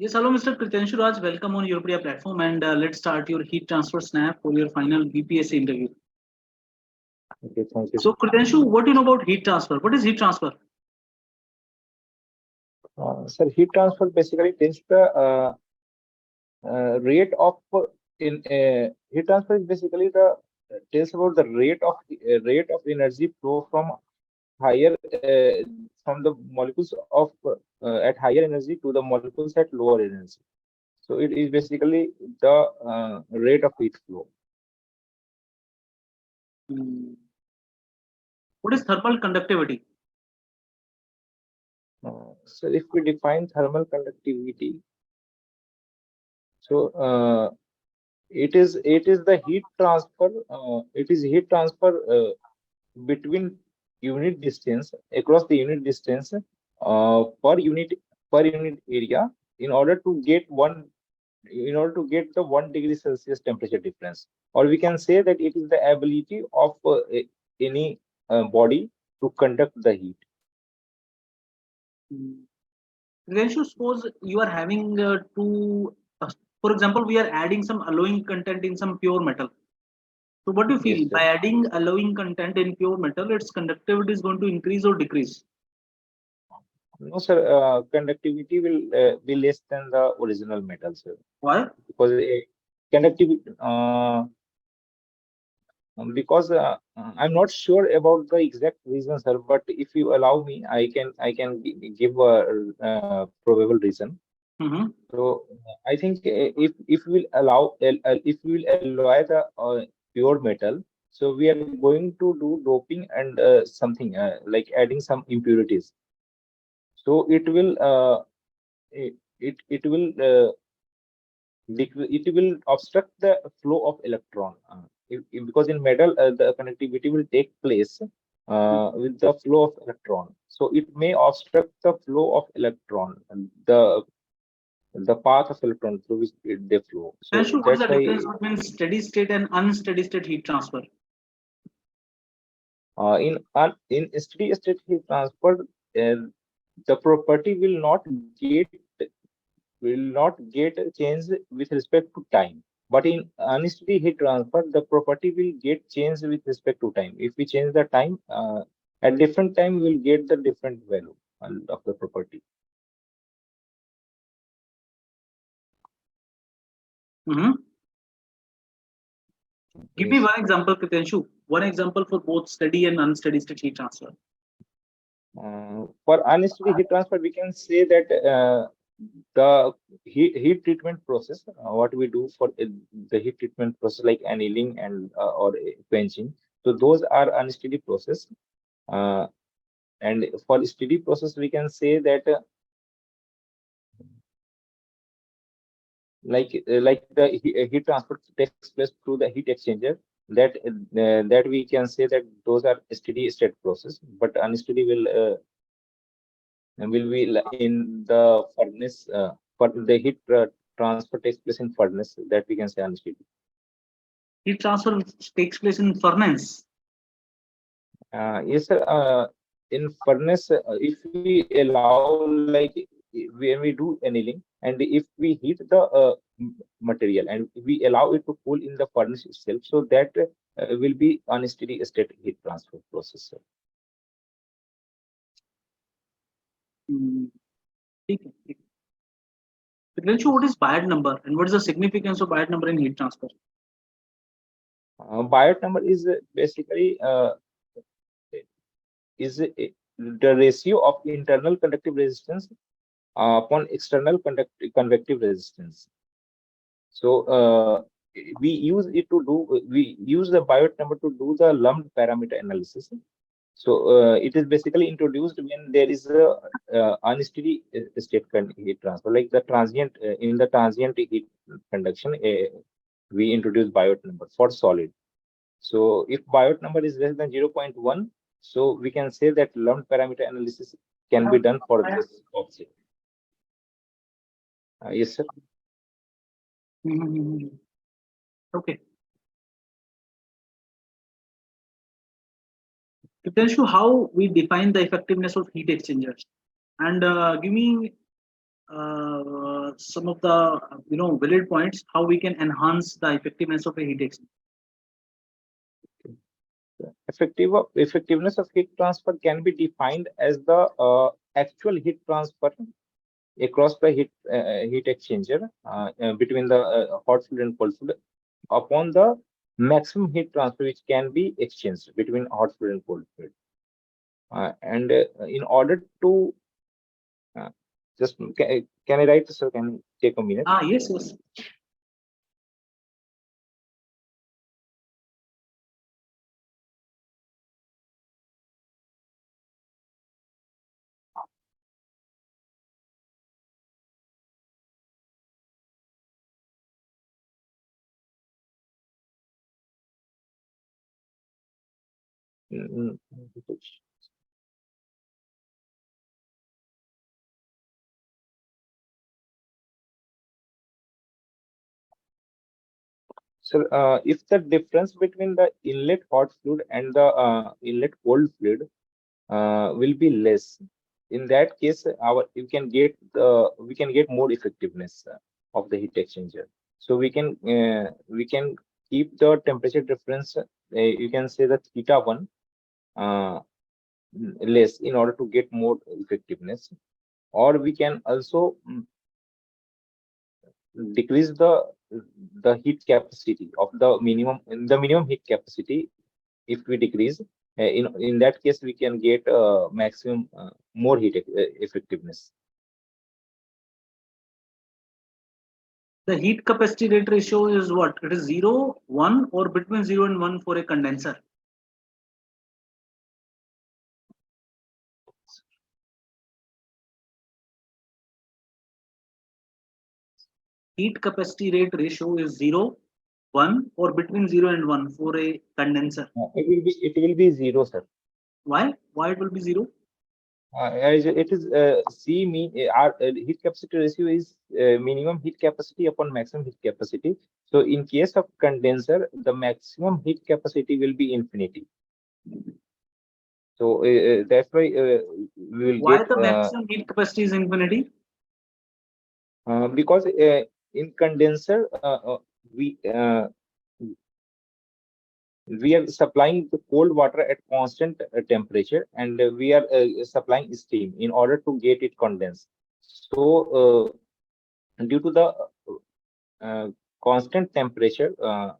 Yes, hello, Mr. Pritanshu Raj. Welcome on Europedia platform, and let's start your heat transfer snap for your final BPSC interview. Okay, thank you. So, Pritanshu, what do you know about heat transfer? What is heat transfer? Sir, heat transfer basically tells the rate of heat transfer is basically the tells about the rate of energy flow from higher from the molecules of at higher energy to the molecules at lower energy. So it is basically the rate of heat flow. What is thermal conductivity? So if we define thermal conductivity, so it is the heat transfer. It is heat transfer between unit distance across the unit distance per unit area in order to get the 1 degree Celsius temperature difference, or we can say that it is the ability of any body to conduct the heat. Pritanshu, suppose you are having for example, we are adding some alloying content in some pure metal. So, what do you feel? Yes, By adding alloying content in pure metal, its conductivity is going to increase or decrease? No, sir. Conductivity will be less than the original metal, sir. Why? Because conductivity. Because I'm not sure about the exact reason, sir. But if you allow me, I can give a probable reason. Mm-hmm. So I think if we will allow the pure metal, so we are going to do doping and something like adding some impurities. So it will it will it will obstruct the flow of electron because in metal the conductivity will take place with the flow of electron, so it may obstruct the flow of electron and the path of electron through which they flow. So Pritanshu, what is that's the why difference between steady state and unsteady state heat transfer? in steady state heat transfer the property will not get changed with respect to time. But in unsteady heat transfer, the property will get changed with respect to time. If we change the time, at different time, we will get the different value of the property. Mm-hmm. Give me Yes. one example, Pritanshu. One example for both steady and unsteady state heat transfer. For unsteady heat transfer, we can say that the heat treatment process, what we do for the heat treatment process like annealing and or quenching, so those are unsteady process. And for steady process, we can say that like the heat transfer takes place through the heat exchanger, that we can say that those are steady state process, but unsteady will be in the furnace. For the heat transfer takes place in furnace, that we can say unsteady. Heat transfer takes place in furnace. Yes, sir. In furnace, if we allow, like when we do annealing, and if we heat the material and we allow it to cool in the furnace itself, so that will be unsteady state heat transfer process, sir. Pritanshu, what is Biot number and what is the significance of Biot number in heat transfer? Biot number is basically the ratio of internal conductive resistance upon external convective resistance. So we use the Biot number to do the lumped parameter analysis. So it is basically introduced when there is a unsteady state heat transfer, like the transient in the transient heat conduction. We introduce Biot number for solid. So if Biot number is less than 0.1, so we can say that lumped parameter analysis can be done for this object. Yes, sir. Okay. To tell you how we define the effectiveness of heat exchangers, and give me some of the valid points how we can enhance the effectiveness of a heat exchanger. Effectiveness of heat transfer can be defined as the actual heat transfer across the heat exchanger between the hot fluid and cold fluid upon the maximum heat transfer which can be exchanged between hot fluid and cold fluid. And in order to just can I write this, or can you take a minute? Yes, yes. So, if the difference between the inlet hot fluid and the inlet cold fluid will be less, in that case, we can get more effectiveness of the heat exchanger. So we can keep the temperature difference. You can say that θ1 less in order to get more effectiveness, or we can also decrease the heat capacity of the minimum heat capacity. If we decrease, in that case we can get maximum more heat effectiveness. The heat capacity rate ratio is what? It is 0, 1 or between 0 and 1 for a condenser. Heat capacity rate ratio is 0, 1 or between 0 and 1 for a condenser. It will be 0, sir. Why? Why it will be 0? It is our heat capacity ratio is minimum heat capacity upon maximum heat capacity. So in case of condenser, the maximum heat capacity will be infinity. So that's why we will why get the maximum heat capacity is infinity? Because in condenser we are supplying the cold water at constant temperature, and we are supplying steam in order to get it condensed. So due to the constant temperature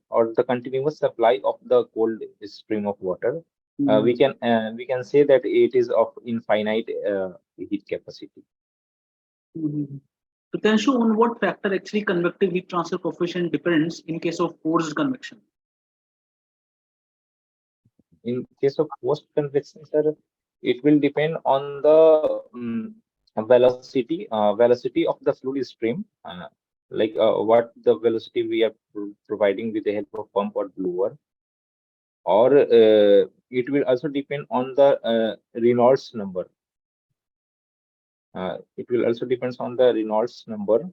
or the continuous supply of the cold stream of water, we can say that it is of infinite heat capacity. So then show on what factor actually convective heat transfer coefficient depends in case of forced convection. In case of forced convection, sir, it will depend on the velocity of the fluid stream, like what the velocity we are providing with the help of pump or blower, or it will also depend on the Reynolds number. It will also depends on the Reynolds number,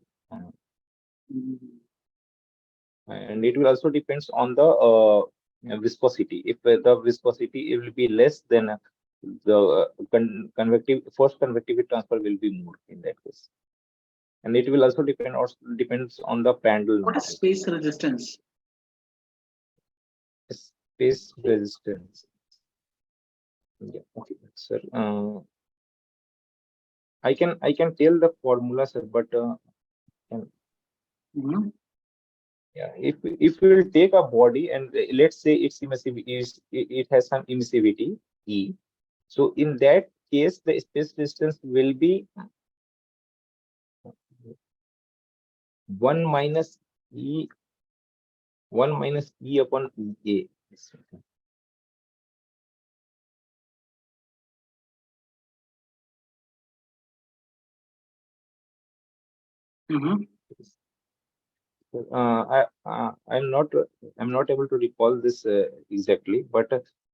and it will also depends on the viscosity. If the viscosity will be less, then the forced convective heat transfer will be more in that case. And it will also depends on the parental number. What is space resistance? Space resistance. Yeah, okay, sir. I can tell the formula, sir, but yeah, if we will take a body and let's say its emissivity it has some emissivity E. So in that case, the space resistance will be 1 minus E upon EA. I'm not able to recall this exactly, but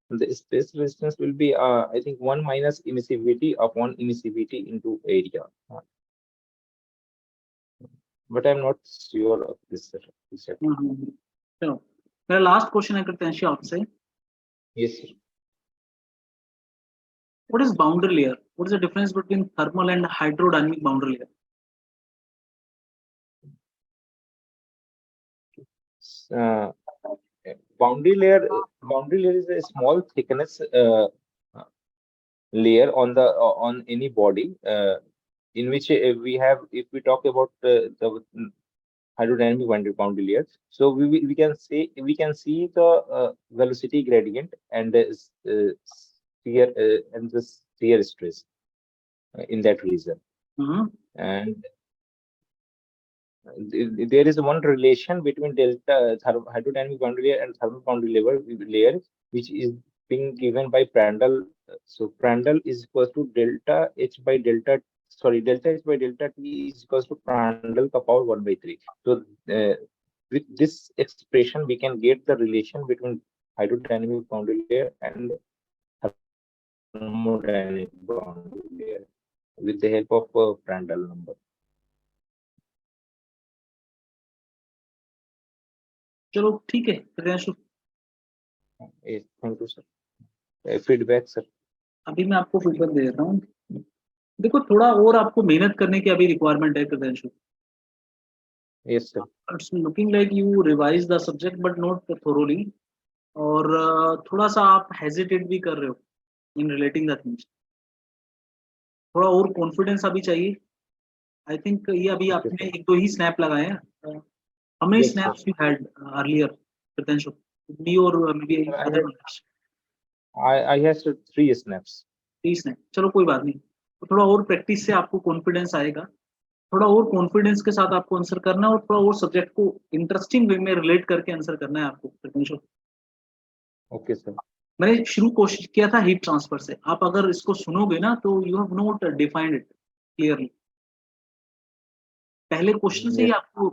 the space resistance will be I think 1 minus emissivity upon emissivity into area. But I'm not sure of this exactly. So, the last question I could potentially say. Yes, sir. What is boundary layer? What is the difference between thermal and hydrodynamic boundary layer? boundary layer is a small thickness layer on the on any body in which we have, if we talk about the hydrodynamic boundary layer, so we can see the velocity gradient and the shear stress in that region. And there is one relation between delta hydrodynamic boundary layer and thermal boundary layer, which is being given by Prandtl. So Prandtl is equal to delta H by delta T is equals to Prandtl ka power 1/3. So with this expression, we can get the relation between hydrodynamic boundary layer and thermodynamic boundary layer with the help of Prandtl number. चलो ठीक है, Priyanshu. Thank you sir. Feedback sir. अभी मैं आपको feedback दे देता हूँ। देखो, थोड़ा और आपको मेहनत करने की अभी रिक्वायरमेंट है Priyanshu. Yes sir. It's looking like you revise the subject but not thoroughly, और थोड़ा सा आप हेजिटेट भी कर रहे हो इन रिलेटिंग द थिंग्स। थोड़ा और कॉन्फिडेंस अभी चाहिए। आई थिंक ये अभी आपने एक दो ही स्नैप लगाए हैं। How many snaps you had earlier, Pritanshu? Me or maybe other members? I had 3 snaps. 3 snaps. चलो कोई बात नहीं। तो थोड़ा और प्रैक्टिस से आपको कॉन्फिडेंस आएगा। थोड़ा और कॉन्फिडेंस के साथ आपको आंसर करना है और थोड़ा और सब्जेक्ट को इंटरेस्टिंग वे में रिलेट करके आंसर करना है आपको, प्रितांशु। Okay sir. मैंने शुरू कोशिश किया था हीट ट्रांसफर से। आप अगर इसको सुनोगे ना तो you have not defined it clearly. पहले क्वेश्चन से ही आपको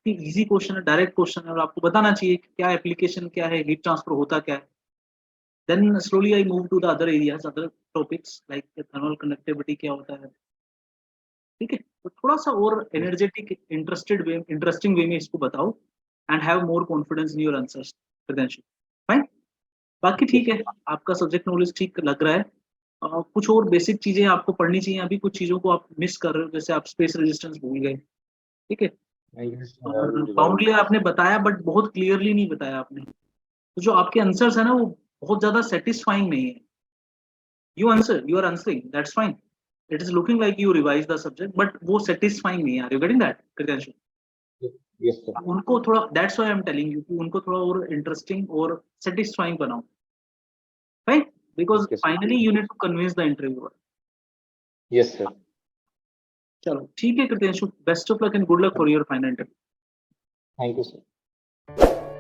इजी क्वेश्चन है, डायरेक्ट क्वेश्चन है, और आपको बताना चाहिए कि क्या एप्लीकेशन क्या है, हीट ट्रांसफर होता क्या है। Then slowly I move to the other areas, other topics like thermal conductivity क्या होता है। ठीक है, तो थोड़ा सा और एनर्जेटिक इंटरेस्टिंग वे में इसको बताओ and have more confidence in your answers, Pritanshu. Fine. बाकी ठीक है, आपका सब्जेक्ट नॉलेज ठीक लग रहा है। कुछ और बेसिक चीजें आपको पढ़नी चाहिए। अभी कुछ चीजों को आप मिस कर रहे हो, जैसे आप स्पेस रेजिस्टेंस भूल गए। ठीक है, बाउंड्री आपने बताया बट बहुत क्लियरली नहीं बताया आपने। तो जो आपके आंसर्स है ना वो बहुत ज्यादा सेटिस्फाइंग नहीं है। You are answering, that's fine. It is looking like you revise the subject but वो सेटिस्फाइंग नहीं है। Are you getting that, Pritanshu? Yes sir. उनको थोड़ा, that's why I am telling you कि उनको थोड़ा और इंटरेस्टिंग और सेटिस्फाइंग बनाओ, right? Because finally you need to convince the interviewer. Yes sir. चलो ठीक है Pritanshu, best of luck and good luck for your final interview. Thank you sir.